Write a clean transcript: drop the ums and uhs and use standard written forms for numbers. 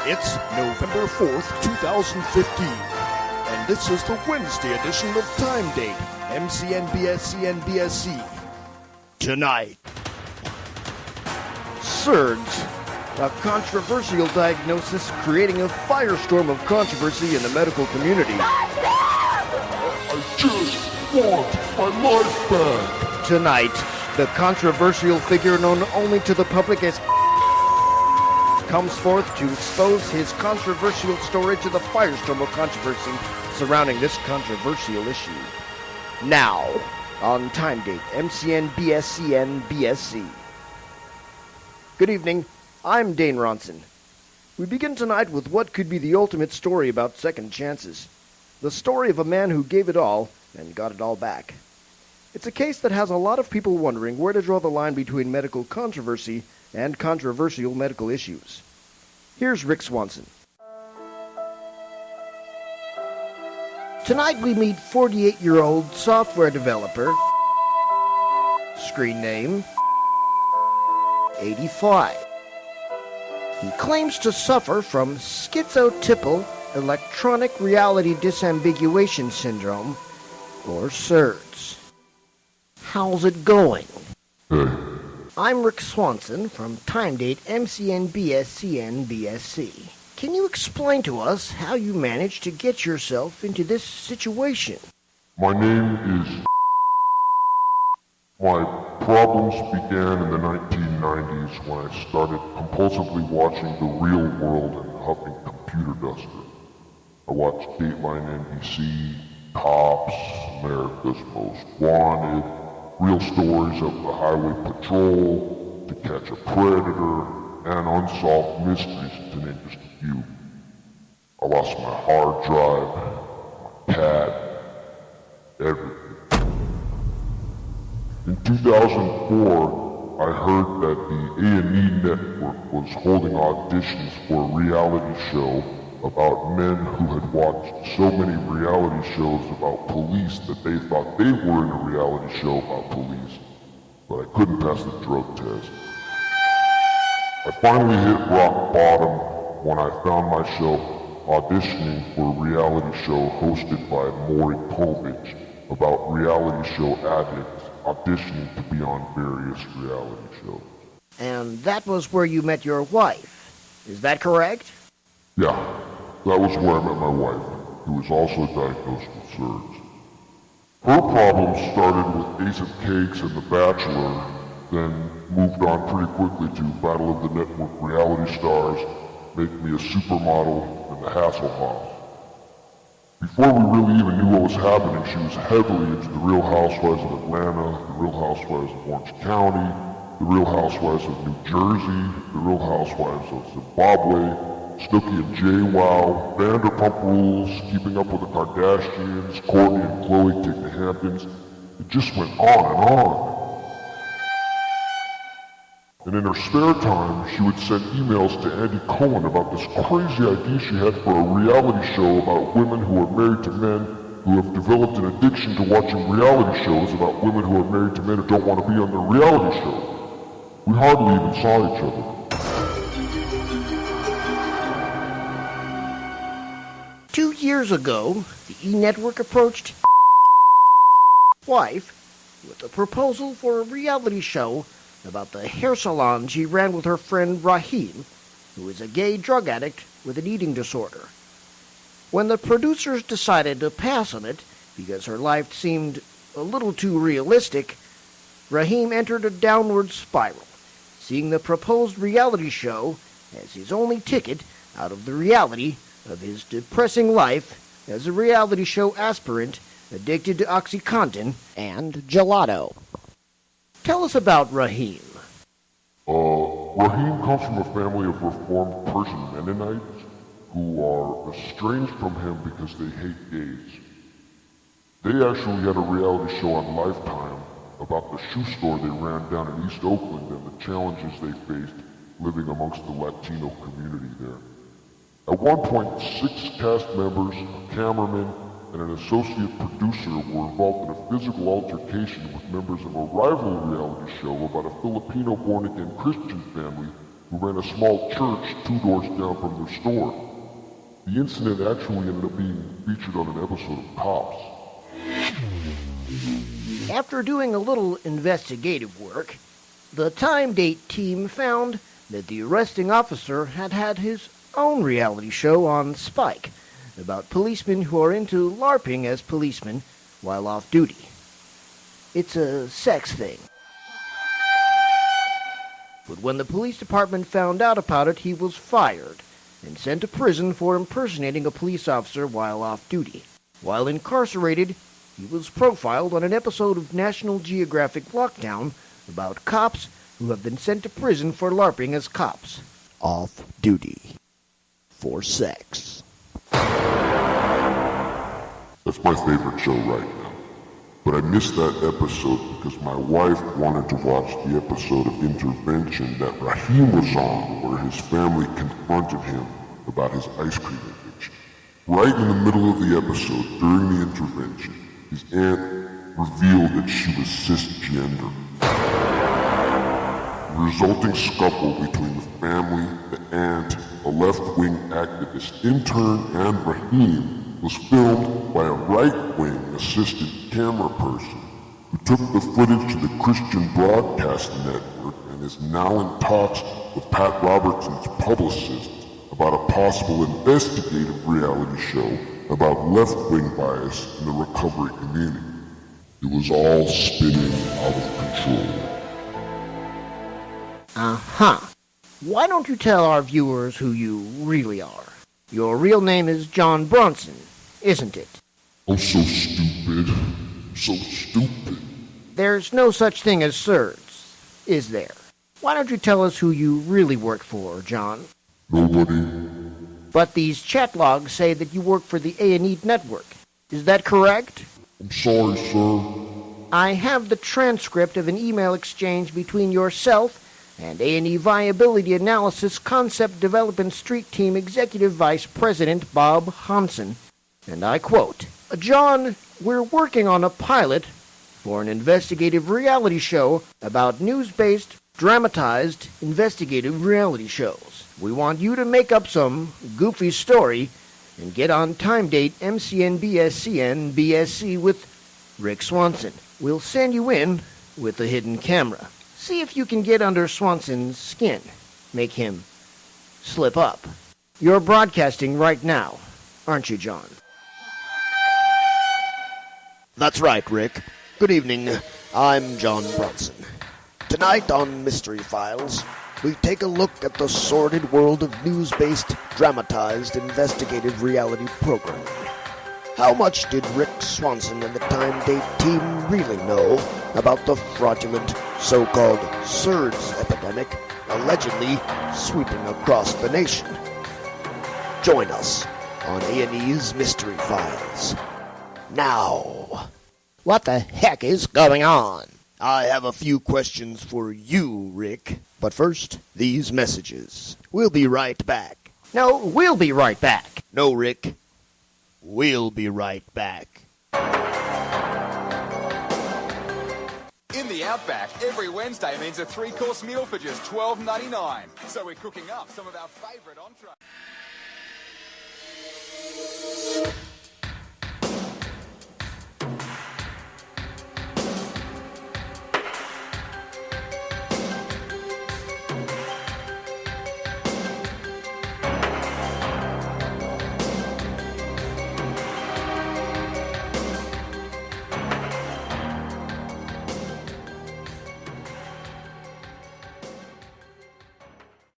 It's November 4th, 2015, and this is the Wednesday edition of Time Date, MCNBSCNBSC. Tonight, SIRDS, a controversial diagnosis creating a firestorm of controversy in the medical community. I just want my life back. Tonight, the controversial figure known only to the public as comes forth to expose his controversial story to the firestorm of controversy surrounding this controversial issue. Now, on Time Date, MCNBSCNBSC. Good evening, I'm Dane Ronson. We begin tonight with what could be the ultimate story about second chances. The story of a man who gave it all and got it all back. It's a case that has a lot of people wondering where to draw the line between medical controversy and controversial medical issues. Here's Rick Swanson. Tonight we meet 48-year-old software developer, screen name, 85. He claims to suffer from schizotypal electronic reality disambiguation syndrome, or SIRDS. How's it going? Hey. I'm Rick Swanson from Time Date MCNBSCNBSC. Can you explain to us how you managed to get yourself into this situation? My name is... My problems began in the 1990s when I started compulsively watching The Real World and huffing computer duster. I watched Dateline NBC, Cops, America's Most Wanted, real stories of the Highway Patrol, To Catch a Predator, and Unsolved Mysteries, to name just a few. I lost my hard drive, my cat, everything. In 2004, I heard that the A&E network was holding auditions for a reality show about men who had watched so many reality shows about police that they thought they were in a reality show about police, but I couldn't pass the drug test. I finally hit rock bottom when I found myself auditioning for a reality show hosted by Maury Povich about reality show addicts auditioning to be on various reality shows. And that was where you met your wife. Is that correct? Yeah, that was where I met my wife, who was also diagnosed with SIRDS. Her problems started with Ace of Cakes and The Bachelor, then moved on pretty quickly to Battle of the Network reality stars, Make Me a Supermodel, and The Hasselhoff. Before we really even knew what was happening, she was heavily into The Real Housewives of Atlanta, The Real Housewives of Orange County, The Real Housewives of New Jersey, The Real Housewives of Zimbabwe, Snooki and JWoww, Vanderpump Rules, Keeping Up with the Kardashians, Kourtney and Khloe Take the Hamptons. It just went on and on. And in her spare time, she would send emails to Andy Cohen about this crazy idea she had for a reality show about women who are married to men who have developed an addiction to watching reality shows about women who are married to men who don't want to be on their reality show. We hardly even saw each other. 2 years ago, the E-Network approached wife with a proposal for a reality show about the hair salon she ran with her friend Raheem, who is a gay drug addict with an eating disorder. When the producers decided to pass on it because her life seemed a little too realistic, Raheem entered a downward spiral, seeing the proposed reality show as his only ticket out of the reality of his depressing life as a reality show aspirant addicted to OxyContin and gelato. Tell us about Raheem. Raheem comes from a family of Reformed Persian Mennonites who are estranged from him because they hate gays. They actually had a reality show on Lifetime about the shoe store they ran down in East Oakland and the challenges they faced living amongst the Latino community there. At one point, 6 cast members, a cameraman, and an associate producer were involved in a physical altercation with members of a rival reality show about a Filipino born-again Christian family who ran a small church 2 doors down from their store. The incident actually ended up being featured on an episode of Cops. After doing a little investigative work, the Time Date team found that the arresting officer had had his own reality show on Spike about policemen who are into LARPing as policemen while off duty. It's a sex thing. But when the police department found out about it, he was fired and sent to prison for impersonating a police officer while off duty. While incarcerated, he was profiled on an episode of National Geographic Lockdown about cops who have been sent to prison for LARPing as cops. Off duty. For sex. That's my favorite show right now. But I missed that episode because my wife wanted to watch the episode of Intervention that Raheem was on, where his family confronted him about his ice cream addiction. Right in the middle of the episode, during the intervention, his aunt revealed that she was cisgender. The resulting scuffle between the family, the aunt, a left-wing activist intern, and Raheem was filmed by a right-wing assistant camera person who took the footage to the Christian Broadcast Network and is now in talks with Pat Robertson's publicist about a possible investigative reality show about left-wing bias in the recovery community. It was all spinning out of control. Uh-huh. Why don't you tell our viewers who you really are? Your real name is John Bronson, isn't it? Oh, so stupid. So stupid. There's no such thing as SURDs, is there? Why don't you tell us who you really work for, John? Nobody. But these chat logs say that you work for the A&E network. Is that correct? I'm sorry, sir. I have the transcript of an email exchange between yourself and A&E Viability Analysis Concept Development Street Team Executive Vice President Bob Hansen. And I quote, John, we're working on a pilot for an investigative reality show about news-based, dramatized, investigative reality shows. We want you to make up some goofy story and get on Time Date MCNBSCN BSC with Rick Swanson. We'll send you in with a hidden camera. See if you can get under Swanson's skin. Make him slip up. You're broadcasting right now, aren't you, John? That's right, Rick. Good evening. I'm John Bronson. Tonight on Mystery Files, we take a look at the sordid world of news-based, dramatized, investigative reality programming. How much did Rick Swanson and the Time Date team really know about the fraudulent, so-called SURDS epidemic allegedly sweeping across the nation? Join us on A&E's Mystery Files. Now. What the heck is going on? I have a few questions for you, Rick. But first, these messages. We'll be right back. No, we'll be right back. No, Rick. We'll be right back. In the Outback, every Wednesday means a 3-course meal for just $12.99. So we're cooking up some of our favourite entrees.